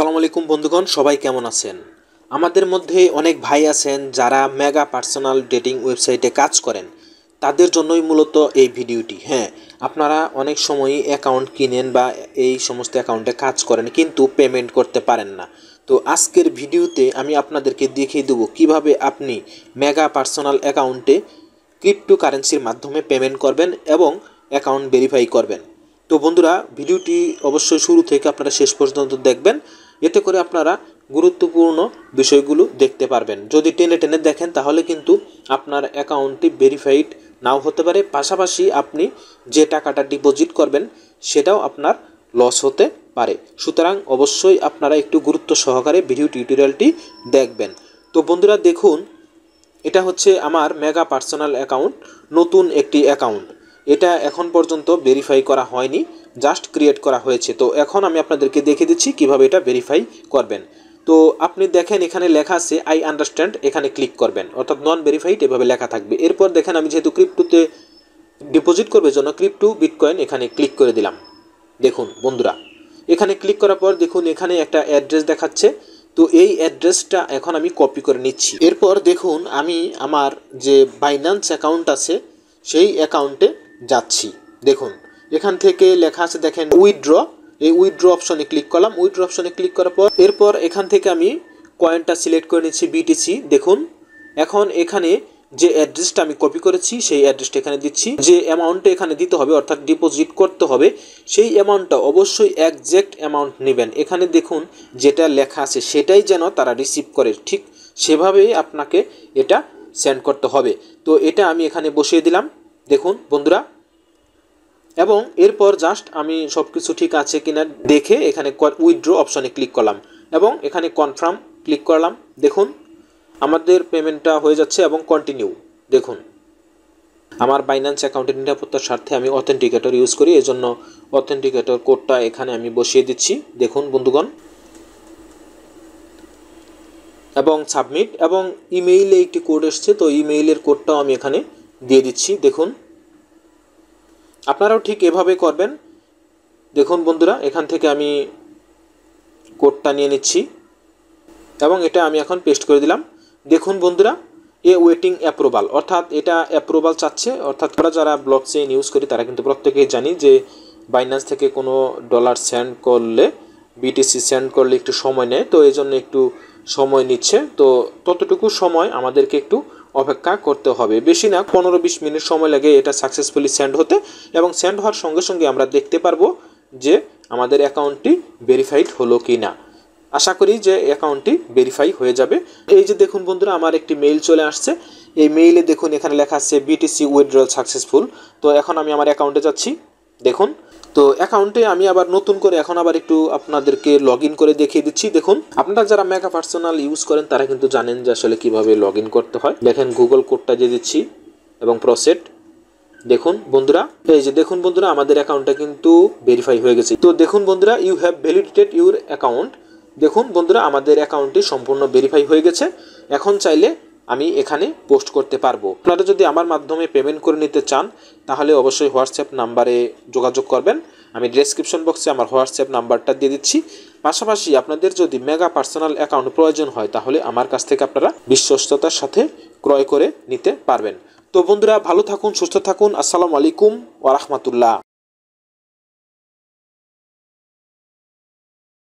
আসসালামু আলাইকুম বন্ধুগণ, সবাই কেমন আছেন? আমাদের মধ্যে অনেক ভাই আছেন যারা মেগা পার্সোনাল ডেটিং ওয়েবসাইটে কাজ করেন। তাদের জন্যই মূলত এই ভিডিওটি। হ্যাঁ, আপনারা অনেক সময়ই অ্যাকাউন্ট কিনেন বা এই সমস্ত অ্যাকাউন্টে কাজ করেন কিন্তু পেমেন্ট করতে পারেন না। তো আজকের ভিডিওতে আমি আপনাদেরকে দেখিয়ে দেবো কিভাবে আপনি মেগা পার্সোনাল অ্যাকাউন্টে ক্রিপ্টোকারেন্সির মাধ্যমে পেমেন্ট করবেন এবং অ্যাকাউন্ট ভেরিফাই করবেন। তো বন্ধুরা, ভিডিওটি অবশ্যই শুরু থেকে আপনারা শেষ পর্যন্ত দেখবেন, এতে করে আপনারা গুরুত্বপূর্ণ বিষয়গুলো দেখতে পারবেন। যদি টেনে টেনে দেখেন তাহলে কিন্তু আপনার অ্যাকাউন্টটি ভেরিফাইড নাও হতে পারে, পাশাপাশি আপনি যে টাকাটা ডিপোজিট করবেন সেটাও আপনার লস হতে পারে। সুতরাং অবশ্যই আপনারা একটু গুরুত্ব সহকারে ভিডিও টিউটোরিয়ালটি দেখবেন। তো বন্ধুরা দেখুন, এটা হচ্ছে আমার মেগা পার্সোনাল অ্যাকাউন্ট, নতুন একটি অ্যাকাউন্ট। এটা এখন পর্যন্ত ভেরিফাই করা হয়নি, জাস্ট ক্রিয়েট করা হয়েছে। তো এখন আমি আপনাদেরকে দেখিয়ে দিচ্ছি কিভাবে এটা ভেরিফাই করবেন। তো আপনি দেখেন এখানে লেখা আছে আই আন্ডারস্ট্যান্ড, এখানে ক্লিক করবেন, অর্থাৎ নন ভেরিফাইড এভাবে লেখা থাকবে। এরপর দেখেন আমি যেহেতু ক্রিপ্টোতে ডিপোজিট করবে জন্য ক্রিপ্টো বিটকয়েন এখানে ক্লিক করে দিলাম। দেখুন বন্ধুরা, এখানে ক্লিক করার পর দেখুন এখানে একটা অ্যাড্রেস দেখাচ্ছে। তো এই অ্যাড্রেসটা এখন আমি কপি করে নিচ্ছি। এরপর দেখুন আমি আমার যে বাইন্যান্স অ্যাকাউন্ট আছে সেই অ্যাকাউন্টে যাচ্ছি। দেখুন এখান থেকে লেখা আছে, দেখেন উইথড্র, এই উইথড্র অপশনে ক্লিক করলাম। উইথড্র অপশনে ক্লিক করার পর এরপর এখান থেকে আমি কয়েনটা সিলেক্ট করে নিচ্ছি, বিটিসি। দেখুন এখন এখানে যে অ্যাড্রেসটা আমি কপি করেছি সেই অ্যাড্রেসটা এখানে দিচ্ছি। যে অ্যামাউন্টটা এখানে দিতে হবে অর্থাৎ ডিপোজিট করতে হবে সেই অ্যামাউন্টটা অবশ্যই একজ্যাক্ট অ্যামাউন্ট নেবেন। এখানে দেখুন যেটা লেখা আছে সেটাই যেন তারা রিসিভ করে, ঠিক সেভাবেই আপনাকে এটা সেন্ড করতে হবে। তো এটা আমি এখানে বসিয়ে দিলাম দেখুন বন্ধুরা, এবং এরপর জাস্ট আমি সব কিছু ঠিক আছে কিনা দেখে এখানে উইথড্র অপশনে ক্লিক করলাম এবং এখানে কনফার্ম ক্লিক করলাম। দেখুন আমাদের পেমেন্টটা হয়ে যাচ্ছে এবং কন্টিনিউ। দেখুন আমার বাইন্যান্স অ্যাকাউন্টের নিরাপত্তার স্বার্থে আমি অথেন্টিকেটর ইউজ করি, এজন্য অথেন্টিকেটর কোডটা এখানে আমি বসিয়ে দিচ্ছি। দেখুন বন্ধুগণ, এবং সাবমিট, এবং ইমেইলে একটি কোড এসছে, তো ইমেইলের কোডটাও আমি এখানে দিয়ে দিচ্ছি। দেখুন আপনারাও ঠিক এভাবে করবেন। দেখুন বন্ধুরা, এখান থেকে আমি কোডটা নিয়ে নিচ্ছি এবং এটা আমি এখন পেস্ট করে দিলাম। দেখুন বন্ধুরা, ওয়েটিং অ্যাপ্রুভাল, অর্থাৎ এটা অ্যাপ্রুভাল চাচ্ছে। অর্থাৎ আমরা যারা ব্লকচেইন ইউজ করি তারা কিন্তু প্রত্যেকেই জানি যে বাইন্যান্স থেকে কোনো ডলার সেন্ড করলে, বিটিসি সেন্ড করলে একটু সময় নেয়, তো এই জন্য একটু সময় নিচ্ছে। তো ততটুকু সময় আমাদেরকে একটু অপেক্ষা করতে হবে, বেশি না 15-20 মিনিট সময় লাগে এটা সাকসেসফুলি সেন্ড হতে, এবং সেন্ড হওয়ার সঙ্গে সঙ্গে আমরা দেখতে পারবো যে আমাদের অ্যাকাউন্টটি ভেরিফাইড হলো কি না। আশা করি যে অ্যাকাউন্টটি ভেরিফাই হয়ে যাবে। এই যে দেখুন বন্ধুরা, আমার একটি মেইল চলে আসছে। এই মেইলে দেখুন এখানে লেখা আছে বিটিসি উইথড্রল সাকসেসফুল। তো এখন আমি আমার অ্যাকাউন্টে যাচ্ছি। দেখুন তো অ্যাকাউন্টে আমি আবার নতুন করে এখন আবার একটু আপনাদেরকে লগ ইন করে দেখিয়ে দিচ্ছি। দেখুন আপনারা যারা মেগা পার্সোনাল ইউজ করেন তারা কিন্তু জানেন যে আসলে কিভাবে লগ ইন করতে হয়। দেখেন গুগল কোডটা দিয়ে দিচ্ছি এবং প্রসেড। দেখুন বন্ধুরা, এই যে দেখুন বন্ধুরা, আমাদের অ্যাকাউন্টটা কিন্তু ভেরিফাই হয়ে গেছে। তো দেখুন বন্ধুরা, you have validated your account. দেখুন বন্ধুরা, আমাদের অ্যাকাউন্টটি সম্পূর্ণ ভেরিফাই হয়ে গেছে। এখন চাইলে আমি এখানে পোস্ট করতে পারবো। আপনারা যদি আমার মাধ্যমে পেমেন্ট করে নিতে চান তাহলে অবশ্যই হোয়াটসঅ্যাপ নাম্বারে যোগাযোগ করবেন। আমি ডেসক্রিপশন বক্সে আমার হোয়াটসঅ্যাপ নাম্বারটা দিয়ে দিচ্ছি। পাশাপাশি আপনাদের যদি মেগা পার্সোনাল অ্যাকাউন্ট প্রয়োজন হয় তাহলে আমার কাছ থেকে আপনারা বিশ্বস্ততার সাথে ক্রয় করে নিতে পারবেন। তো বন্ধুরা, ভালো থাকুন, সুস্থ থাকুন। আসসালামু আলাইকুম ওয়া রাহমাতুল্লাহ।